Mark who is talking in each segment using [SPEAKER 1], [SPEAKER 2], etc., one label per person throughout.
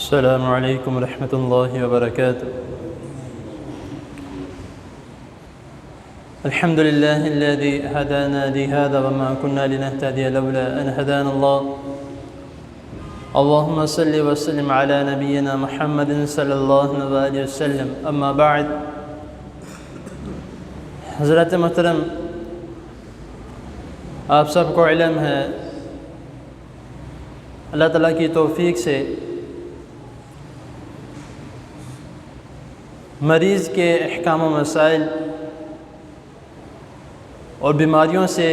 [SPEAKER 1] السلام علیکم ورحمۃ اللہ وبرکاتہ۔ الحمد للہ الذی ہدانا لہذا وما كنا لنهتدی لولا ان ہدانا اللہ۔ اللہم صلی وسلم علی نبینا محمد صلی اللہ علیہ وسلم، اما بعد۔ حضرت محترم، آپ سب کو علم ہے اللہ تعالیٰ کی توفیق سے مریض کے احکام و مسائل اور بیماریوں سے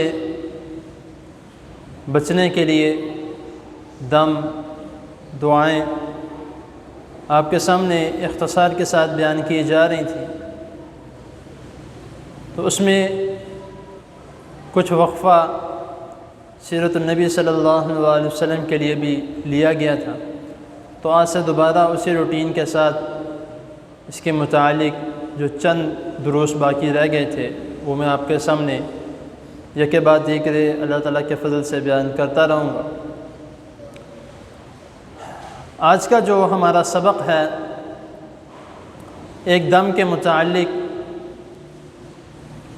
[SPEAKER 1] بچنے کے لیے دم دعائیں آپ کے سامنے اختصار کے ساتھ بیان کی جا رہی تھیں، تو اس میں کچھ وقفہ سیرت النبی صلی اللہ علیہ وسلم کے لیے بھی لیا گیا تھا، تو آج سے دوبارہ اسی روٹین کے ساتھ اس کے متعلق جو چند دروس باقی رہ گئے تھے وہ میں آپ کے سامنے یکے بعد دیکھے اللہ تعالیٰ کے فضل سے بیان کرتا رہوں گا۔ آج کا جو ہمارا سبق ہے ایک دم کے متعلق،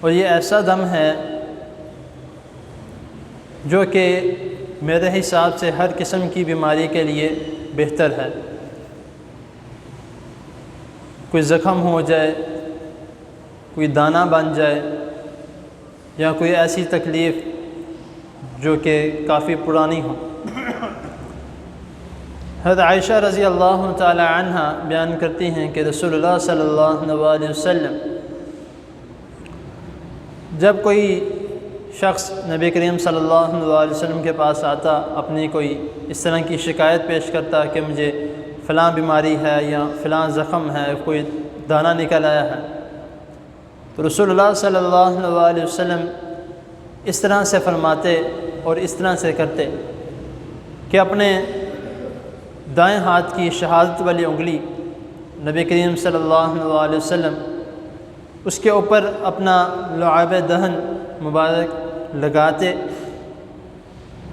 [SPEAKER 1] اور یہ ایسا دم ہے جو کہ میرے حساب سے ہر قسم کی بیماری کے لیے بہتر ہے۔ کوئی زخم ہو جائے، کوئی دانہ بن جائے، یا کوئی ایسی تکلیف جو کہ کافی پرانی ہو۔ حضرت عائشہ رضی اللہ تعالی عنہ بیان کرتی ہیں کہ رسول اللہ صلی اللہ علیہ وسلم جب کوئی شخص نبی کریم صلی اللہ علیہ وسلم کے پاس آتا، اپنی کوئی اس طرح کی شکایت پیش کرتا کہ مجھے فلاں بیماری ہے یا فلاں زخم ہے، کوئی دانہ نکل آیا ہے، تو رسول اللہ صلی اللہ علیہ وسلم اس طرح سے فرماتے اور اس طرح سے کرتے کہ اپنے دائیں ہاتھ کی شہادت والی انگلی نبی کریم صلی اللہ علیہ وسلم اس کے اوپر اپنا لعاب دہن مبارک لگاتے،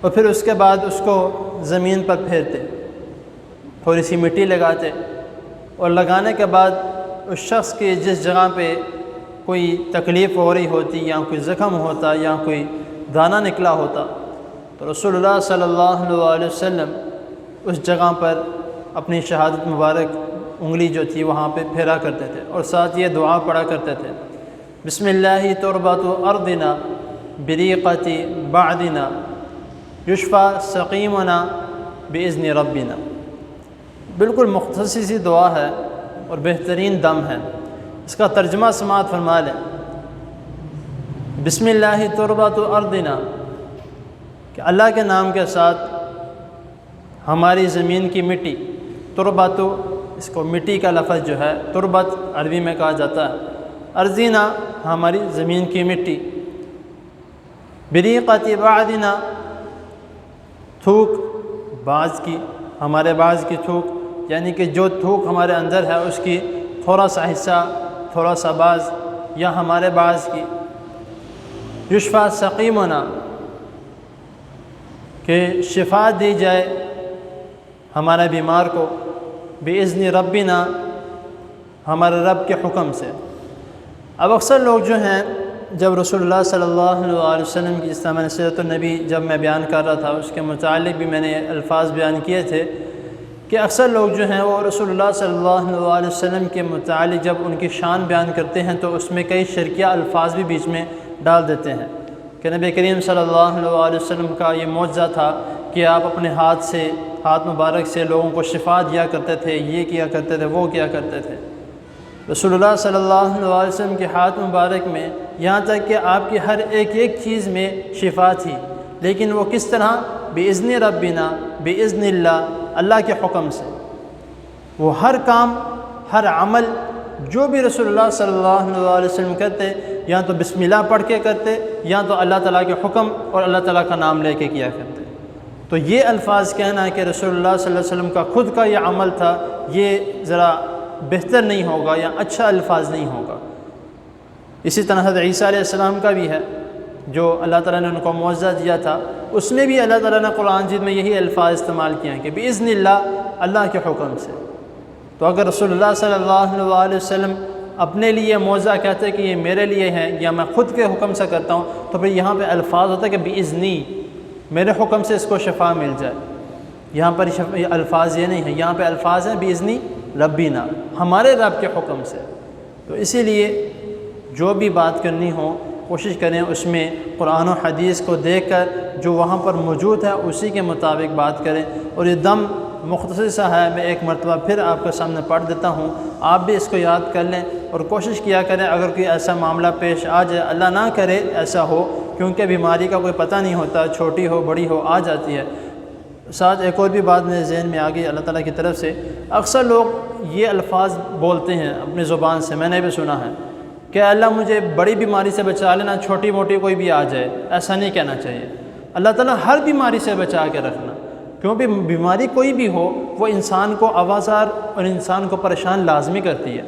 [SPEAKER 1] اور پھر اس کے بعد اس کو زمین پر پھیرتے، تھوڑی سی مٹی لگاتے، اور لگانے کے بعد اس شخص کی جس جگہ پہ کوئی تکلیف ہو رہی ہوتی یا کوئی زخم ہوتا یا کوئی دانہ نکلا ہوتا، تو رسول اللہ صلی اللہ علیہ وسلم اس جگہ پر اپنی شہادت مبارک انگلی جو تھی وہاں پہ پھیرا کرتے تھے، اور ساتھ یہ دعا پڑھا کرتے تھے، بسم اللہ تربت ارضنا بریقت بعدنا یشفی سقیمنا باذن ربنا۔ بالکل مختصر سی دعا ہے اور بہترین دم ہے۔ اس کا ترجمہ سماعت فرما لیں۔ بسم اللہ تربت ارضنا، کہ اللہ کے نام کے ساتھ ہماری زمین کی مٹی، تربت اس کو مٹی کا لفظ جو ہے تربت عربی میں کہا جاتا ہے، ارضنا ہماری زمین کی مٹی، بریقت بعدنا تھوک بعض کی، ہمارے بعض کی تھوک، یعنی کہ جو تھوک ہمارے اندر ہے اس کی تھوڑا سا حصہ، تھوڑا سا بعض، یا ہمارے بعض کی، یشفی سقیمنا کہ شفا دی جائے ہمارے بیمار کو، باذن ربنا ہمارے رب کے حکم سے۔ اب اکثر لوگ جو ہیں جب رسول اللہ صلی اللہ علیہ وسلم کی، جس طرح میں نے سیرت النبی جب میں بیان کر رہا تھا اس کے متعلق بھی میں نے الفاظ بیان کیے تھے کہ اکثر لوگ جو ہیں وہ رسول اللہ صلی اللہ علیہ وسلم کے متعلق جب ان کی شان بیان کرتے ہیں تو اس میں کئی شرکیہ الفاظ بھی بیچ میں ڈال دیتے ہیں کہ نبی کریم صلی اللہ علیہ وسلم کا یہ معجزہ تھا کہ آپ اپنے ہاتھ مبارک سے لوگوں کو شفا دیا کرتے تھے، یہ کیا کرتے تھے، وہ کیا کرتے تھے۔ رسول اللہ صلی اللہ علیہ وسلم کے ہاتھ مبارک میں یہاں تک کہ آپ کی ہر ایک چیز میں شفا تھی، لیکن وہ کس طرح؟ باذن ربنا، باذن اللہ، اللہ کے حکم سے۔ وہ ہر کام، ہر عمل جو بھی رسول اللہ صلی اللہ علیہ وسلم کرتے، یا تو بسم اللہ پڑھ کے کرتے، یا تو اللہ تعالیٰ کے حکم اور اللہ تعالیٰ کا نام لے کے کیا کرتے۔ تو یہ الفاظ کہنا ہے کہ رسول اللہ صلی اللہ علیہ وسلم کا خود کا یہ عمل تھا، یہ ذرا بہتر نہیں ہوگا یا اچھا الفاظ نہیں ہوگا۔ اسی طرح حضرت عیسیٰ علیہ السلام کا بھی ہے، جو اللہ تعالیٰ نے ان کو معجزہ دیا تھا، اس میں بھی اللہ تعالیٰ نے قرآن مجید میں یہی الفاظ استعمال کیے ہیں کہ باذن اللہ اللہ کے حکم سے۔ تو اگر رسول اللہ صلی اللہ علیہ وسلم اپنے لیے موضع کہتے کہ یہ میرے لیے ہے یا میں خود کے حکم سے کرتا ہوں، تو پھر یہاں پہ الفاظ ہوتا ہے کہ بِإِذْنِی، میرے حکم سے اس کو شفا مل جائے۔ یہاں پر الفاظ یہ نہیں ہیں، یہاں پہ الفاظ ہیں بِإِذْنِ ربنا، ہمارے رب کے حکم سے۔ تو اسی لیے جو بھی بات کرنی ہو کوشش کریں اس میں قرآن و حدیث کو دیکھ کر جو وہاں پر موجود ہے اسی کے مطابق بات کریں۔ اور یہ دم مختصر سا ہے، میں ایک مرتبہ پھر آپ کے سامنے پڑھ دیتا ہوں، آپ بھی اس کو یاد کر لیں اور کوشش کیا کریں اگر کوئی ایسا معاملہ پیش آ جائے، اللہ نہ کرے ایسا ہو، کیونکہ بیماری کا کوئی پتہ نہیں ہوتا، چھوٹی ہو بڑی ہو آ جاتی ہے۔ ساتھ ایک اور بھی بات میرے ذہن میں آ گئی اللہ تعالیٰ کی طرف سے، اکثر لوگ یہ الفاظ بولتے ہیں اپنی زبان سے، میں نے بھی سنا ہے کہ اللہ مجھے بڑی بیماری سے بچا لینا، چھوٹی موٹی کوئی بھی آ جائے، ایسا نہیں کہنا چاہیے۔ اللہ تعالیٰ ہر بیماری سے بچا کے رکھنا، کیونکہ بیماری کوئی بھی ہو وہ انسان کو آوازار اور انسان کو پریشان لازمی کرتی ہے۔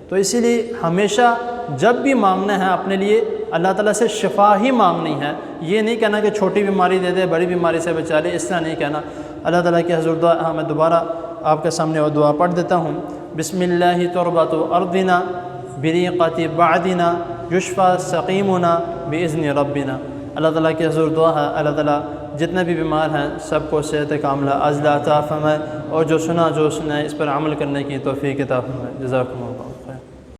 [SPEAKER 1] تو اسی لیے ہمیشہ جب بھی مانگنا ہے اپنے لیے اللہ تعالیٰ سے شفا ہی مانگنی ہے، یہ نہیں کہنا کہ چھوٹی بیماری دے دے بڑی بیماری سے بچا لے، اس طرح نہیں کہنا۔ اللہ تعالیٰ کی حضور دعا میں دوبارہ آپ کے سامنے وہ دعا پڑھ دیتا ہوں، بسم اللہ تربت ارضنا بریقت بعدنا یشفى سقیمنا باذن ربنا۔ اللہ تعالیٰ کی حضور دعا ہے اللہ تعالیٰ جتنے بھی بیمار ہیں سب کو صحت کاملہ عاجلہ عطا فرمائے، اور جو سنا اس پر عمل کرنے کی توفیق عطا فرمائے۔ جزاکم اللہ۔